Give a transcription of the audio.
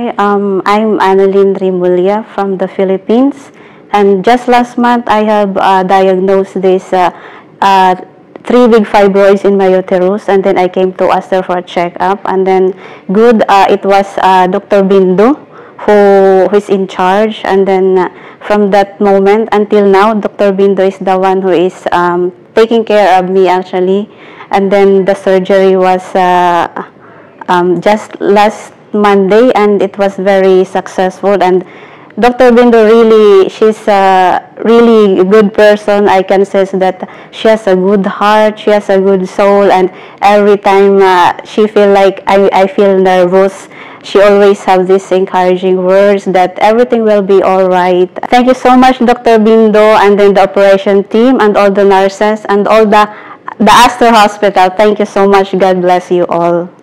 Hi, I'm Annalyn Rimulya from the Philippines. And just last month, I have diagnosed this three big fibroids in my uterus. And then I came to Aster for a checkup. And then it was Dr. Bindo who is in charge. And then from that moment until now, Dr. Bindo is the one who is taking care of me actually. And then the surgery was just last Monday, and it was very successful. And Dr. Bindo she's a really good person. I can say that she has a good heart, she has a good soul, and every time she feel like I feel nervous, she always have these encouraging words that everything will be all right. Thank you so much, Dr. Bindo, and then the operation team, and all the nurses, and all the Aster Hospital. Thank you so much. God bless you all.